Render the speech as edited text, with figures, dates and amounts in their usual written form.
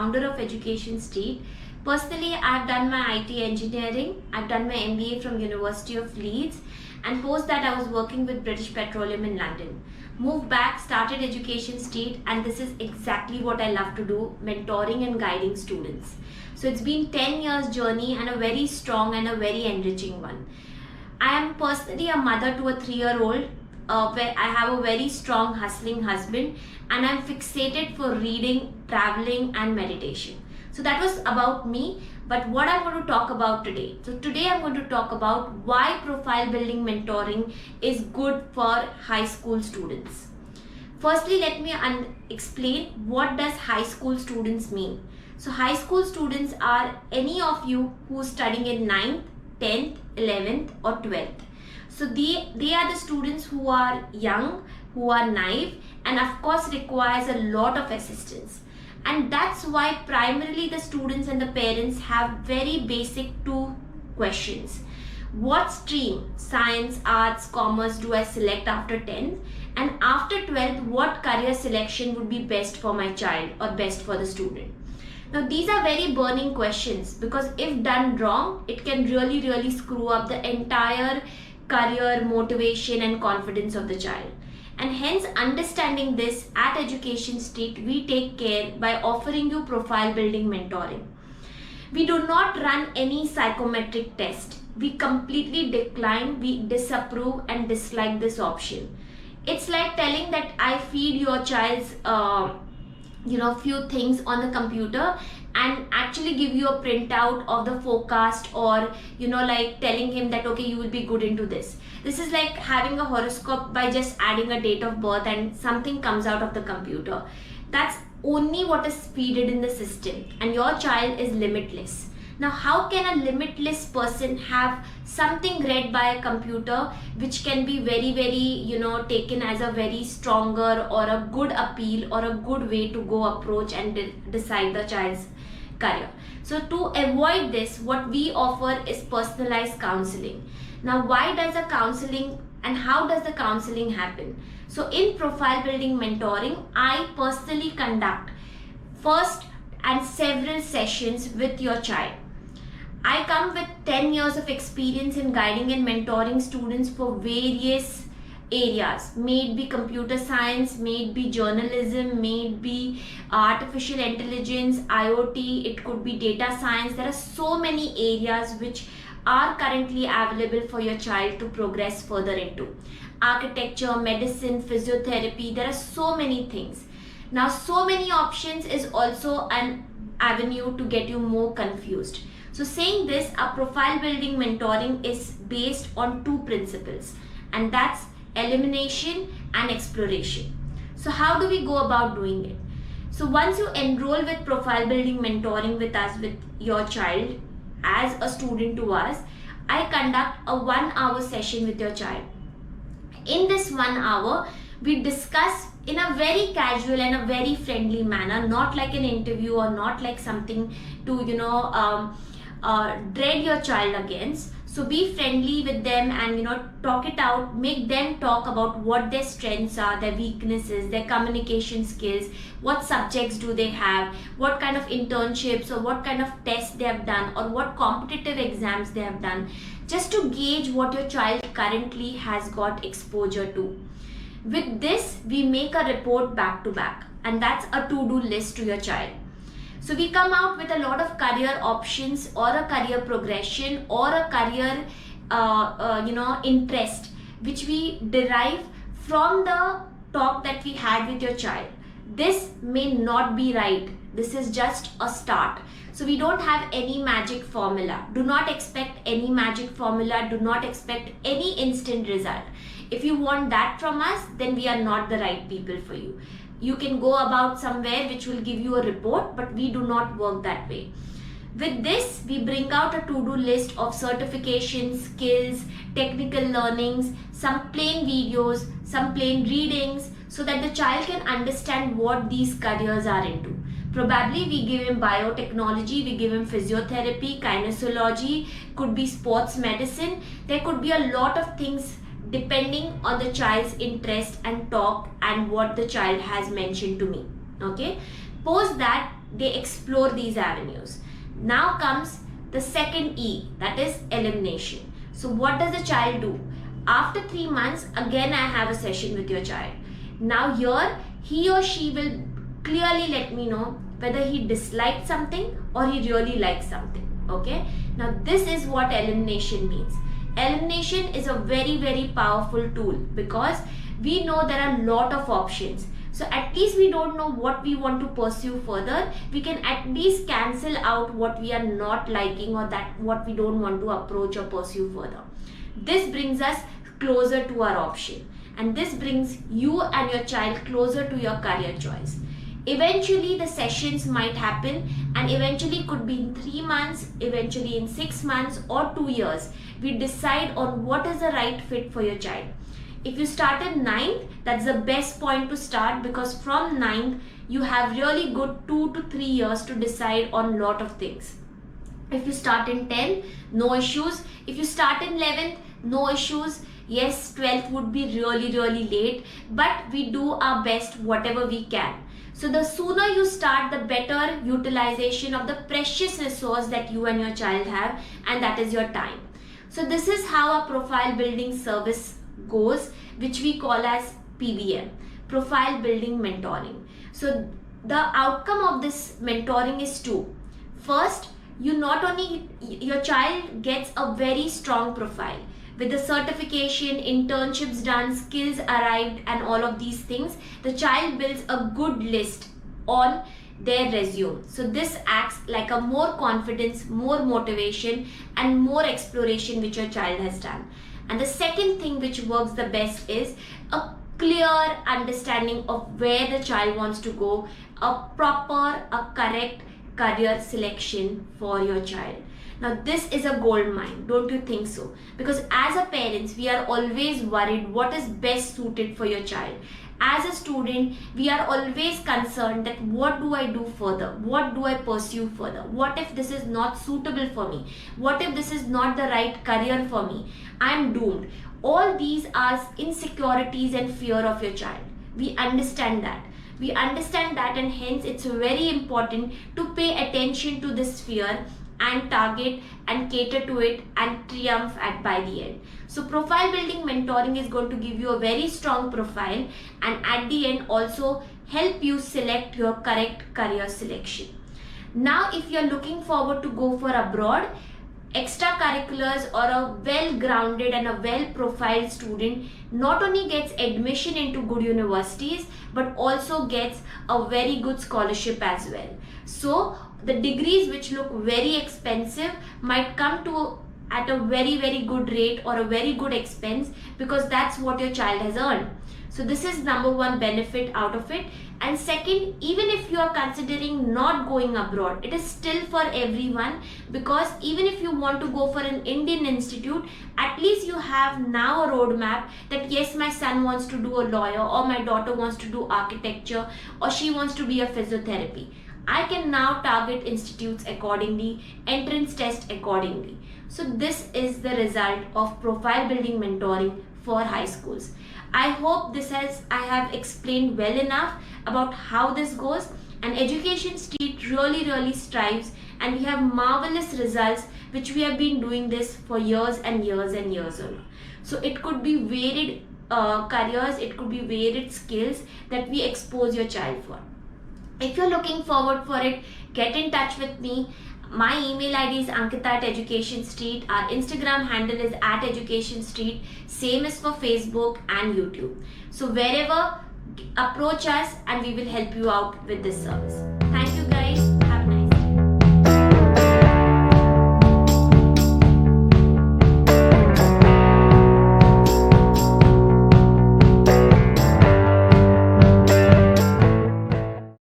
founder of Education State. Personally, I've done my IT engineering, I've done my MBA from University of Leeds, and post that I was working with British Petroleum in London. Moved back, started Education State, and this is exactly what I love to do, mentoring and guiding students. So it's been 10 years journey and a very strong and a very enriching one. I am personally a mother to a 3-year-old where I have a very strong hustling husband, and I'm fixated for reading, traveling and meditation. So that was about me, but what I'm going to talk about today. So today I'm going to talk about why profile building mentoring is good for high school students. Firstly, let me explain what does high school students mean. So high school students are any of you who are studying in 9th, 10th, 11th or 12th. So they are the students who are young, who are naive, and of course requires a lot of assistance. And that's why primarily the students and the parents have very basic 2 questions. What stream, science, arts, commerce do I select after 10th? And after 12th, what career selection would be best for my child or best for the student? Now these are very burning questions, because if done wrong, it can really screw up the entire career, motivation and confidence of the child. And hence, understanding this, at Education State, we take care by offering you profile building mentoring. We do not run any psychometric test. We completely decline, we disapprove and dislike this option. It's like telling that I feed your child's few things on the computer and actually give you a printout of the forecast, or like telling him that okay, you will be good into this. This is like having a horoscope by just adding a date of birth and something comes out of the computer. That's only what is fed in the system, and your child is limitless. Now how can a limitless person have something read by a computer which can be very taken as a very stronger or a good appeal or a good way to go approach and decide the child's career? So to avoid this, what we offer is personalized counseling. Now why does the counseling and how does the counseling happen? So in profile building mentoring, I personally conduct first and several sessions with your child. I come with 10 years of experience in guiding and mentoring students for various areas. May it be computer science, may it be journalism, may it be artificial intelligence, IoT, it could be data science. There are so many areas which are currently available for your child to progress further into. Architecture, medicine, physiotherapy, there are so many things. Now so many options is also an avenue to get you more confused. So saying this, our profile building mentoring is based on 2 principles, and that's elimination and exploration. So how do we go about doing it? So once you enroll with profile building mentoring with us, with your child as a student to us, I conduct a 1-hour session with your child. In this 1 hour, we discuss in a very casual and a very friendly manner, not like an interview or not like something to dread your child against. So be friendly with them and talk it out, make them talk about what their strengths are, their weaknesses, their communication skills, what subjects do they have, what kind of internships or what kind of tests they have done, or what competitive exams they have done, just to gauge what your child currently has got exposure to. With this, we make a report back to back, and that's a to-do list to your child. So we come out with a lot of career options or a career progression or a career interest which we derive from the talk that we had with your child. This may not be right. This is just a start. So we don't have any magic formula. Do not expect any magic formula. Do not expect any instant result. If you want that from us, then we are not the right people for you. You can go about somewhere which will give you a report, but we do not work that way. With this, we bring out a to-do list of certifications, skills, technical learnings, some plain videos, some plain readings, so that the child can understand what these careers are into. Probably we give him biotechnology, we give him physiotherapy, kinesiology, could be sports medicine. There could be a lot of things depending on the child's interest and talk and what the child has mentioned to me. Okay. Post that, they explore these avenues. Now comes the second E, that is elimination. So what does the child do? After 3 months, again I have a session with your child. Now here, he or she will clearly let me know whether he disliked something or he really likes something. Okay? Now this is what elimination means. Elimination is a very, very powerful tool because we know there are a lot of options. So at least we don't know what we want to pursue further. We can at least cancel out what we are not liking or that what we don't want to approach or pursue further. This brings us closer to our option, and this brings you and your child closer to your career choice. Eventually the sessions might happen, and eventually could be in 3 months, eventually in 6 months or 2 years. We decide on what is the right fit for your child. If you start at 9th, that's the best point to start, because from 9th you have really good 2 to 3 years to decide on lot of things. If you start in 10th, no issues. If you start in 11th, no issues. Yes, 12th would be really, really late, but we do our best whatever we can. So the sooner you start, the better utilization of the precious resource that you and your child have, and that is your time. So this is how a profile building service goes, which we call as PBM, profile building mentoring. So the outcome of this mentoring is two. First, you not only, your child gets a very strong profile with the certification, internships done, skills arrived, and all of these things. The child builds a good list on their resume. So this acts like a more confidence, more motivation, and more exploration which your child has done. And the second thing which works the best is a clear understanding of where the child wants to go, a proper, a correct career selection for your child. Now this is a gold mine, don't you think so? Because as a parents, we are always worried what is best suited for your child. As a student, we are always concerned that what do I do further? What do I pursue further? What if this is not suitable for me? What if this is not the right career for me? I am doomed. All these are insecurities and fear of your child. We understand that. We understand that, and hence it's very important to pay attention to this fear and target and cater to it and triumph at by the end. So profile building mentoring is going to give you a very strong profile, and at the end also help you select your correct career selection. Now if you're looking forward to go for abroad, extracurriculars, or a well-grounded and a well-profiled student not only gets admission into good universities but also gets a very good scholarship as well. So the degrees which look very expensive might come to at a very, very good rate or a very good expense, because that's what your child has earned. So this is number one benefit out of it. And second, even if you are considering not going abroad, it is still for everyone, because even if you want to go for an Indian institute, at least you have now a roadmap that yes, my son wants to do a lawyer, or my daughter wants to do architecture, or she wants to be a physiotherapy. I can now target institutes accordingly, entrance test accordingly. So this is the result of profile building mentoring for high schools. I hope I have explained well enough about how this goes, and Education Street really strives, and we have marvelous results which we have been doing this for years and years and years on. So it could be varied careers, it could be varied skills that we expose your child for. If you're looking forward for it, get in touch with me. My email ID is Ankita@Education Street. Our Instagram handle is @Education Street. Same is for Facebook and YouTube. So wherever, approach us and we will help you out with this service.